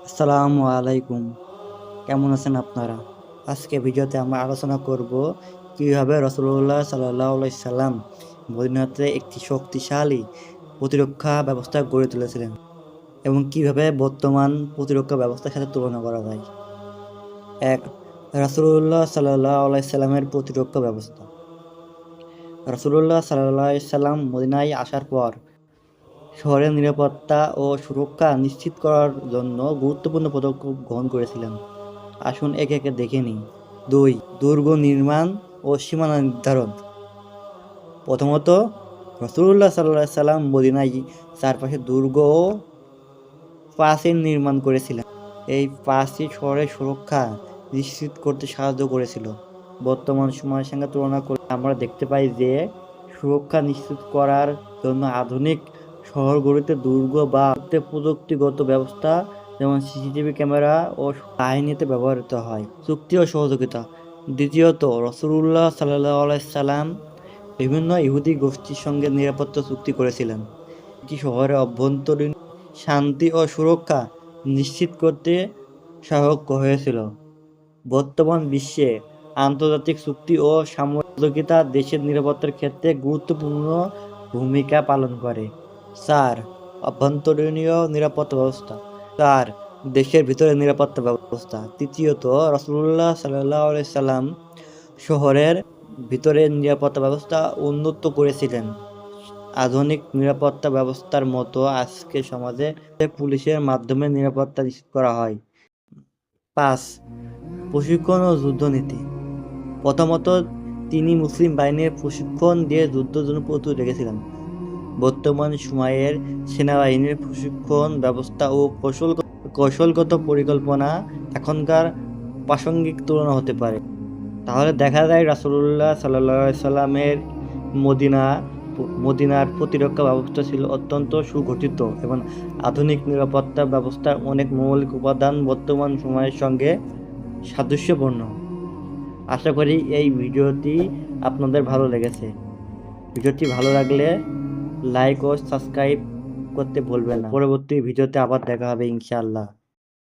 আসসালামু আলাইকুম। কেমন আছেন আপনারা? আজকে ভিডিওতে আমরা আলোচনা করব কিভাবে রাসূলুল্লাহ সাল্লাল্লাহু আলাইহি সাল্লাম মদিনাতে একটি শক্তিশালী প্রতিরক্ষা ব্যবস্থা গড়ে তুলেছিলেন এবং কিভাবে বর্তমান প্রতিরক্ষা ব্যবস্থার সাথে তুলনা করা যায়। ১. রাসূলুল্লাহ সাল্লাল্লাহু আলাইহি সাল্লামের প্রতিরক্ষা ব্যবস্থা। রাসূলুল্লাহ সাল্লাল্লাহু আলাইহি সাল্লাম মদিনায় আসার পর শহরের নিরাপত্তা ও সুরক্ষা নিশ্চিত করার জন্য গুরুত্বপূর্ণ পদক্ষেপ গ্রহণ করেছিলেন। আসুন একে একে দেখে নিই। ২. দুর্গ নির্মাণ ও সীমানা নির্ধারণ। প্রথমত, রাসূলুল্লাহ সাল্লাল্লাহু আলাইহি সাল্লাম মদিনায় চারপাশে দুর্গ ও প্রাচীর নির্মাণ করেছিলেন। এই প্রাচীর শহরের সুরক্ষা নিশ্চিত করতে সাহায্য করেছিল। বর্তমান সময়ের সঙ্গে তুলনা করে আমরা দেখতে পাই যে সুরক্ষা নিশ্চিত করার জন্য আধুনিক শহরগুলিতে দুর্গ বা প্রযুক্তিগত ব্যবস্থা যেমন সিসিটিভি ক্যামেরা ও বাহিনীতে ব্যবহৃত হয়। চুক্তি ও সহযোগিতা। দ্বিতীয়ত, রাসূলুল্লাহ সাল্লাল্লাহু আলাইহি সাল্লাম বিভিন্ন ইহুদি গোষ্ঠীর সঙ্গে নিরাপত্তা চুক্তি করেছিলেন। এটি শহরের অভ্যন্তরীণ শান্তি ও সুরক্ষা নিশ্চিত করতে সহায়ক হয়েছিল। বর্তমান বিশ্বে আন্তর্জাতিক চুক্তি ও সামরিক সহযোগিতা দেশের নিরাপত্তার ক্ষেত্রে গুরুত্বপূর্ণ ভূমিকা পালন করে। ৪. অভ্যন্তরীণ নিরাপত্তা ব্যবস্থা। ৪. দেশের ভিতরে নিরাপত্তা ব্যবস্থা। তৃতীয়ত, রাসূলুল্লাহ সাল্লাল্লাহু আলাইহি সাল্লাম শহরের ভিতরে নিরাপত্তা ব্যবস্থা উন্নত করেছিলেন। আধুনিক নিরাপত্তা ব্যবস্থার মতো আজকের সমাজে পুলিশের মাধ্যমে নিরাপত্তা নিশ্চিত করা হয়। ৫. প্রশিক্ষণ ও যুদ্ধনীতি। প্রথমত, তিনি মুসলিম বাহিনীর প্রশিক্ষণ দিয়ে যুদ্ধের জন্য প্রস্তুত রেখেছিলেন। বর্তমান সময়ের সেনাবাহিনীর প্রশিক্ষণ ব্যবস্থা ও কৌশলগত পরিকল্পনা এখনকার প্রাসঙ্গিক তুলনা হতে পারে। তাহলে দেখা যায় রাসূলুল্লাহ সাল্লাল্লাহু আলাইহি সাল্লামের মদিনার প্রতিরক্ষা ব্যবস্থা ছিল অত্যন্ত সুগঠিত এবং আধুনিক নিরাপত্তা ব্যবস্থার অনেক মৌলিক উপাদান বর্তমান সময়ের সঙ্গে সাদৃশ্যপূর্ণ। আশা করি এই ভিডিওটি আপনাদের ভালো লেগেছে। ভিডিওটি ভালো লাগলে লাইক ও সাবস্ক্রাইব করতে ভুলবেন না। পরবর্তী ভিডিওতে আবার দেখা হবে ইনশাআল্লাহ।